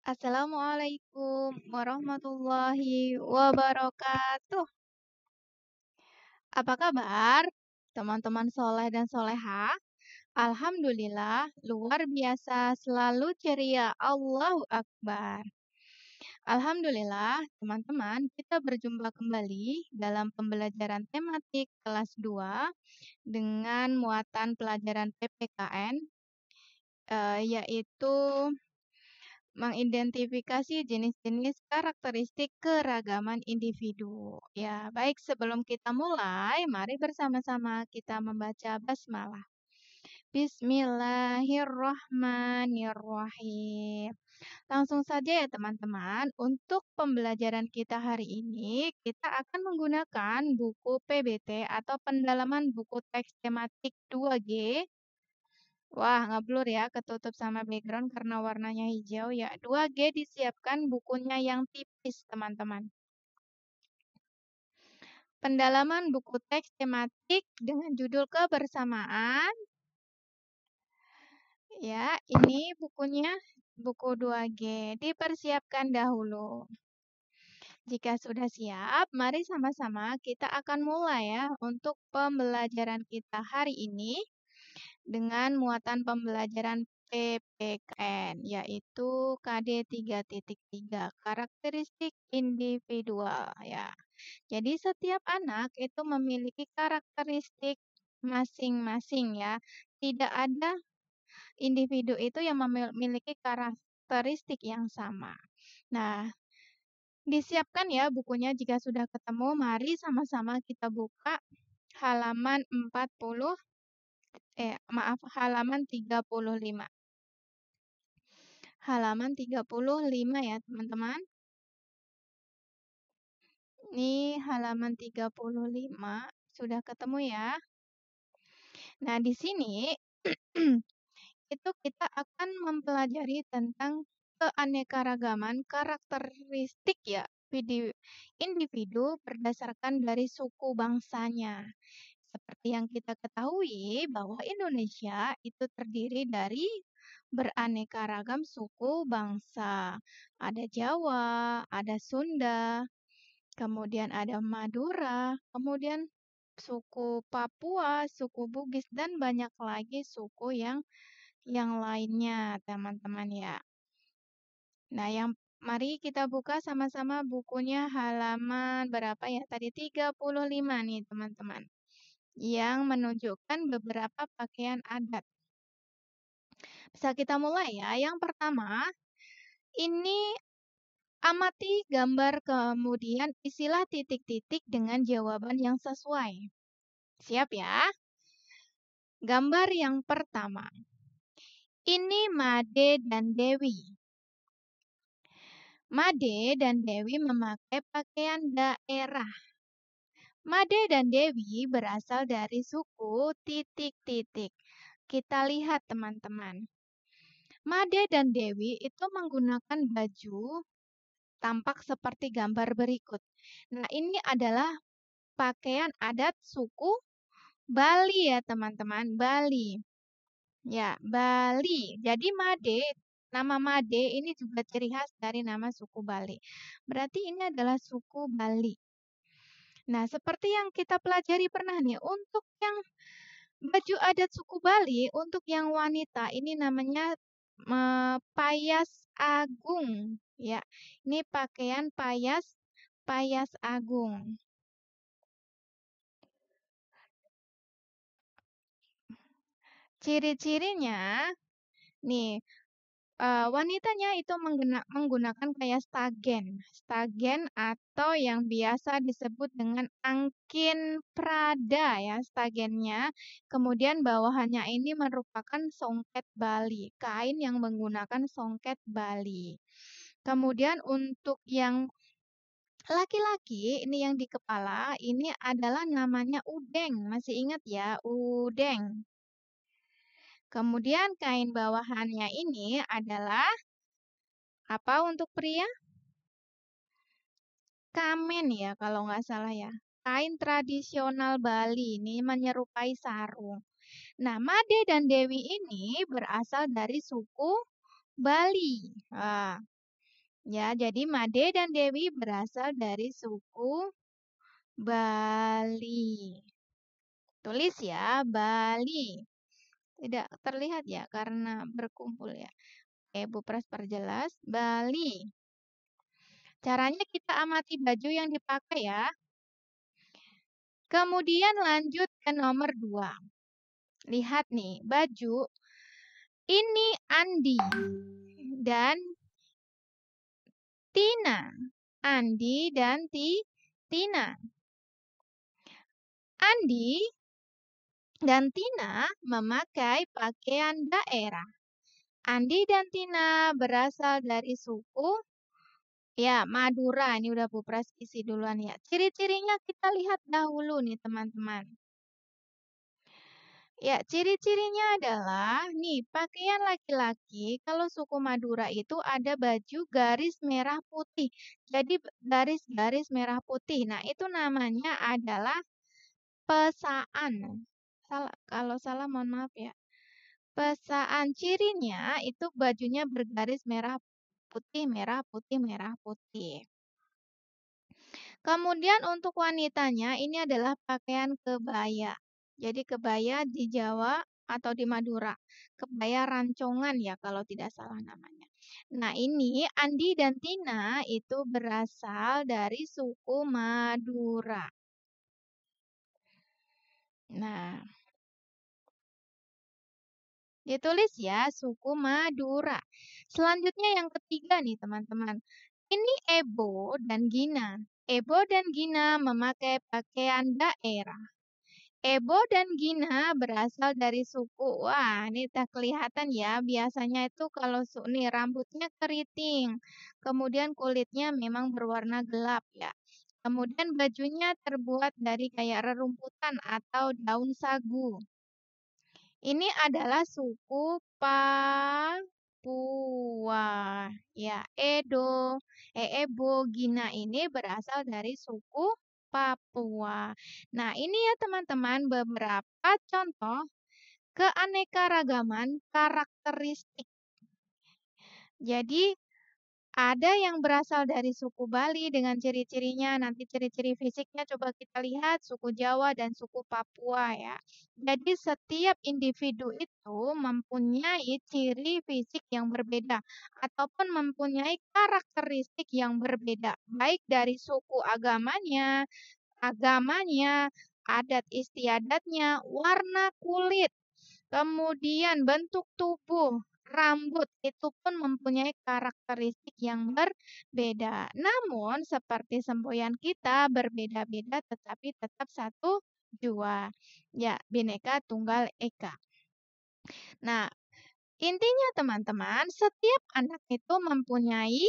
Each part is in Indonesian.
Assalamualaikum warahmatullahi wabarakatuh. Apa kabar, teman-teman soleh dan soleha? Alhamdulillah, luar biasa, selalu ceria. Allahu Akbar. Alhamdulillah, teman-teman, kita berjumpa kembali dalam pembelajaran tematik kelas 2 dengan muatan pelajaran PPKN, yaitu mengidentifikasi jenis-jenis karakteristik keragaman individu. Ya, baik sebelum kita mulai, mari bersama-sama kita membaca basmalah. Bismillahirrahmanirrahim. Langsung saja ya teman-teman, untuk pembelajaran kita hari ini, kita akan menggunakan buku PBT atau pendalaman buku teks tematik 2G. Wah, ngeblur ya, ketutup sama background karena warnanya hijau ya. 2G disiapkan bukunya yang tipis, teman-teman. Pendalaman buku teks tematik dengan judul kebersamaan. Ya, ini bukunya, buku 2G. Dipersiapkan dahulu. Jika sudah siap, mari sama-sama kita akan mulai ya untuk pembelajaran kita hari ini dengan muatan pembelajaran PPKN, yaitu KD 3.3, karakteristik individual ya. Jadi setiap anak itu memiliki karakteristik masing-masing ya. Tidak ada individu itu yang memiliki karakteristik yang sama. Nah, disiapkan ya bukunya jika sudah ketemu. Mari sama-sama kita buka halaman 40 halaman 35. Halaman 35 ya, teman-teman. Ini halaman 35, sudah ketemu ya. Nah, di sini itu kita akan mempelajari tentang keanekaragaman karakteristik ya individu berdasarkan dari suku bangsanya. Seperti yang kita ketahui bahwa Indonesia itu terdiri dari beraneka ragam suku bangsa. Ada Jawa, ada Sunda, kemudian ada Madura, kemudian suku Papua, suku Bugis, dan banyak lagi suku yang lainnya, teman-teman ya. Nah, mari kita buka sama-sama bukunya halaman berapa ya? Tadi 35 nih, teman-teman. Yang menunjukkan beberapa pakaian adat. Bisa kita mulai ya. Yang pertama, ini amati gambar kemudian isilah titik-titik dengan jawaban yang sesuai. Siap ya? Gambar yang pertama. Ini Made dan Dewi. Made dan Dewi memakai pakaian daerah. Made dan Dewi berasal dari suku titik-titik. Kita lihat teman-teman. Made dan Dewi itu menggunakan baju tampak seperti gambar berikut. Nah, ini adalah pakaian adat suku Bali ya teman-teman, Bali. Ya, Bali. Jadi nama Made ini juga ciri khas dari nama suku Bali. Berarti ini adalah suku Bali. Nah, seperti yang kita pelajari pernah nih, untuk yang baju adat suku Bali, untuk yang wanita ini namanya payas agung. Ya, ini pakaian payas agung. Ciri-cirinya, nih, wanitanya itu menggunakan kayak stagen atau yang biasa disebut dengan angkin Prada ya stagennya. Kemudian bawahannya ini merupakan songket Bali, kain yang menggunakan songket Bali. Kemudian untuk yang laki-laki ini yang di kepala ini adalah namanya udeng, masih ingat ya, udeng. Kemudian kain bawahannya ini adalah apa untuk pria? Kamen ya kalau nggak salah ya. Kain tradisional Bali ini menyerupai sarung. Nah, Made dan Dewi ini berasal dari suku Bali. Nah, Ya, jadi Made dan Dewi berasal dari suku Bali. Tulis ya, Bali. Tidak terlihat ya karena berkumpul ya. Oke, Bu Pras perjelas. Bali. Caranya kita amati baju yang dipakai ya. Kemudian lanjut ke nomor 2. Lihat nih, baju. Ini Andi dan Tina. Andi dan Tina. Andi dan Tina memakai pakaian daerah. Andi dan Tina berasal dari suku ya Madura. Ini udah Bu Pras isi duluan ya. Ciri-cirinya kita lihat dahulu nih teman-teman. Ya, ciri-cirinya adalah nih pakaian laki-laki kalau suku Madura itu ada baju garis merah putih. Jadi garis-garis merah putih. Nah, itu namanya adalah pesaan. Kalau salah mohon maaf ya. Pesaan cirinya itu bajunya bergaris merah putih, merah putih, merah putih. Kemudian untuk wanitanya ini adalah pakaian kebaya. Jadi kebaya di Jawa atau di Madura. Kebaya rancongan ya kalau tidak salah namanya. Nah ini Andi dan Tina itu berasal dari suku Madura. Nah, ditulis ya, suku Madura. Selanjutnya yang ketiga nih teman-teman. Ini Ebo dan Gina. Ebo dan Gina memakai pakaian daerah. Ebo dan Gina berasal dari suku, wah ini tak kelihatan ya, biasanya itu kalau nih rambutnya keriting, kemudian kulitnya memang berwarna gelap ya. Kemudian bajunya terbuat dari kayak rerumputan atau daun sagu. Ini adalah suku Papua. Ya, Ebo, Gina ini berasal dari suku Papua. Nah, ini ya teman-teman beberapa contoh keanekaragaman karakteristik. Jadi, ada yang berasal dari suku Bali dengan ciri-cirinya, nanti ciri-ciri fisiknya coba kita lihat suku Jawa dan suku Papua ya. Jadi setiap individu itu mempunyai ciri fisik yang berbeda ataupun mempunyai karakteristik yang berbeda, baik dari suku agamanya, adat istiadatnya, warna kulit, kemudian bentuk tubuh, rambut itu pun mempunyai karakteristik yang berbeda. Namun seperti semboyan kita berbeda-beda tetapi tetap satu jua. Ya, Bhinneka Tunggal Ika. Nah, intinya teman-teman, setiap anak itu mempunyai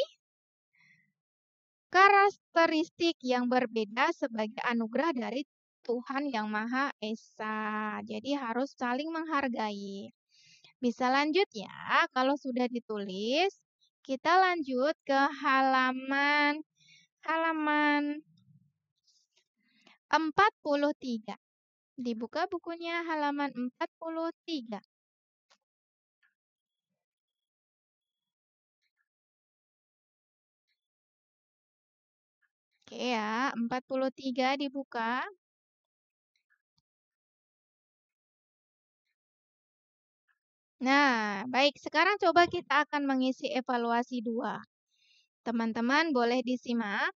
karakteristik yang berbeda sebagai anugerah dari Tuhan Yang Maha Esa. Jadi harus saling menghargai. Bisa lanjut ya, kalau sudah ditulis, kita lanjut ke halaman 43. Dibuka bukunya halaman 43. Oke ya, 43 dibuka. Nah, baik. Sekarang coba kita akan mengisi evaluasi 2. Teman-teman boleh disimak.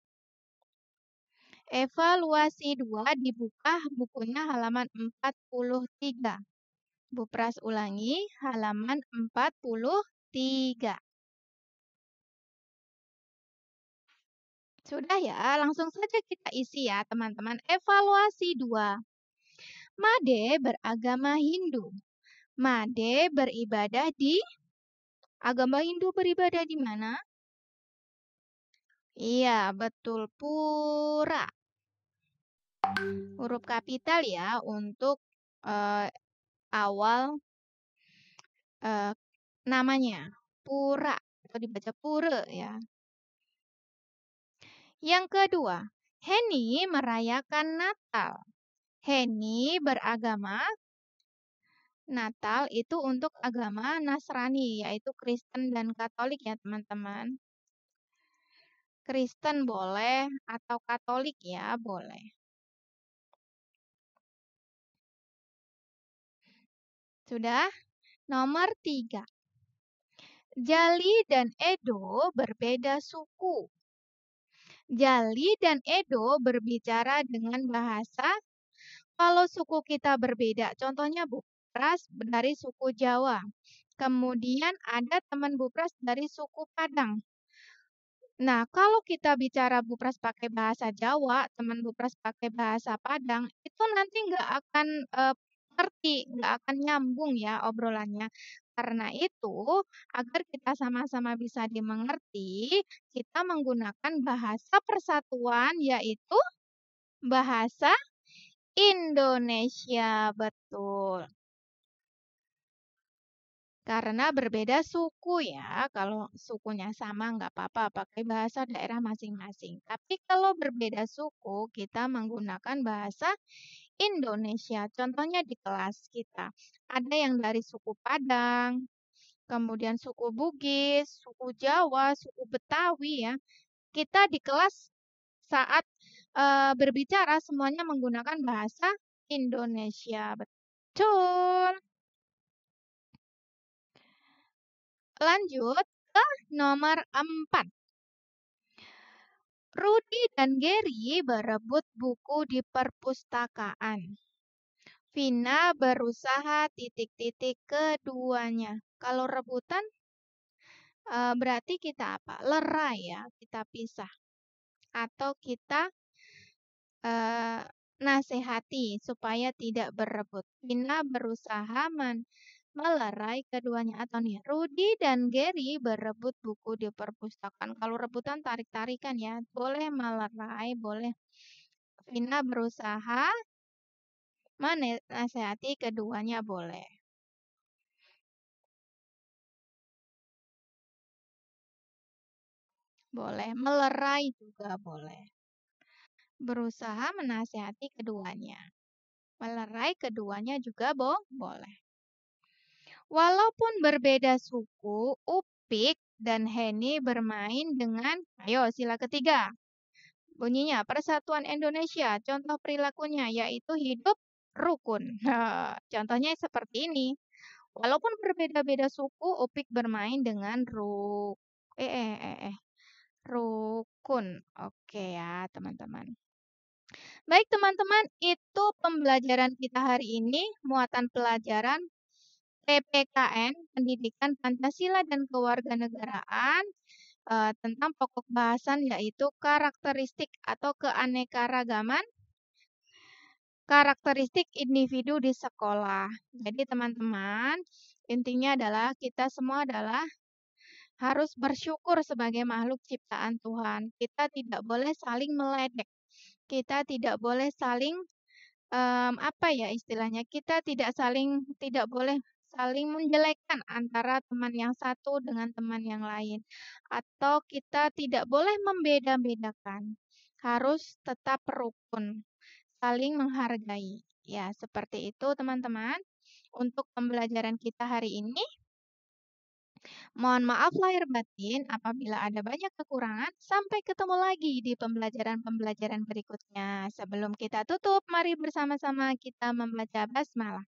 Evaluasi 2 dibuka bukunya halaman 43. Bu Pras ulangi, halaman 43. Sudah ya, langsung saja kita isi ya teman-teman. Evaluasi 2. Made beragama Hindu. Made beribadah di agama Hindu beribadah di mana? Iya, betul, pura. Huruf kapital ya untuk awal namanya. Pura atau dibaca pura ya. Yang kedua, Heni merayakan Natal. Heni beragama Natal itu untuk agama Nasrani, yaitu Kristen dan Katolik ya teman-teman. Kristen boleh atau Katolik ya, boleh. Sudah? Nomor 3. Jali dan Edo berbeda suku. Jali dan Edo berbicara dengan bahasa. Kalau suku kita berbeda, contohnya Bupras dari suku Jawa. Kemudian ada teman Bupras dari suku Padang. Nah, kalau kita bicara Bupras pakai bahasa Jawa, teman Bupras pakai bahasa Padang, itu nanti nggak akan ngerti, nggak akan nyambung ya obrolannya. Karena itu, agar kita sama-sama bisa dimengerti, kita menggunakan bahasa persatuan, yaitu bahasa Indonesia. Betul. Karena berbeda suku ya, kalau sukunya sama nggak apa-apa, pakai bahasa daerah masing-masing. Tapi kalau berbeda suku, kita menggunakan bahasa Indonesia. Contohnya di kelas kita, ada yang dari suku Padang, kemudian suku Bugis, suku Jawa, suku Betawi ya. Kita di kelas saat berbicara semuanya menggunakan bahasa Indonesia. Betul. Lanjut ke nomor 4. Rudy dan Gary berebut buku di perpustakaan. Vina berusaha titik-titik keduanya. Kalau rebutan berarti kita apa? Lerai ya, kita pisah. Atau kita nasihati supaya tidak berebut. Vina berusaha melerai keduanya atau nih Rudy dan Gary berebut buku di perpustakaan. Kalau rebutan tarik-tarikan ya, boleh melerai, boleh. Vina berusaha menasehati keduanya boleh. Boleh, melerai juga boleh. Berusaha menasehati keduanya. Melerai keduanya juga boleh. Walaupun berbeda suku, Upik dan Heni bermain dengan, ayo sila ketiga. Bunyinya Persatuan Indonesia, contoh perilakunya yaitu hidup rukun. Nah, contohnya seperti ini. Walaupun berbeda-beda suku, Upik bermain dengan rukun. Oke ya, teman-teman. Baik, teman-teman, itu pembelajaran kita hari ini, muatan pelajaran PPKN, Pendidikan Pancasila dan Kewarganegaraan, tentang pokok bahasan yaitu karakteristik atau keanekaragaman, karakteristik individu di sekolah. Jadi teman-teman, intinya adalah kita semua adalah harus bersyukur sebagai makhluk ciptaan Tuhan. Kita tidak boleh saling meledek. Kita tidak boleh saling apa ya istilahnya? Kita tidak boleh saling menjelekkan antara teman yang satu dengan teman yang lain. Atau kita tidak boleh membeda-bedakan. Harus tetap rukun, saling menghargai. Ya, seperti itu teman-teman. Untuk pembelajaran kita hari ini, mohon maaf lahir batin apabila ada banyak kekurangan. Sampai ketemu lagi di pembelajaran-pembelajaran berikutnya. Sebelum kita tutup, mari bersama-sama kita membaca basmalah.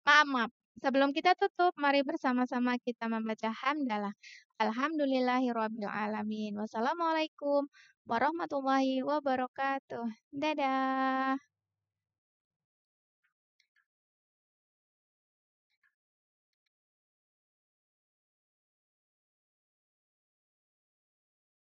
Maaf, maaf. Sebelum kita tutup, mari bersama-sama kita membaca hamdalah. Alhamdulillahirabbil alamin. Wassalamualaikum warahmatullahi wabarakatuh. Dadah.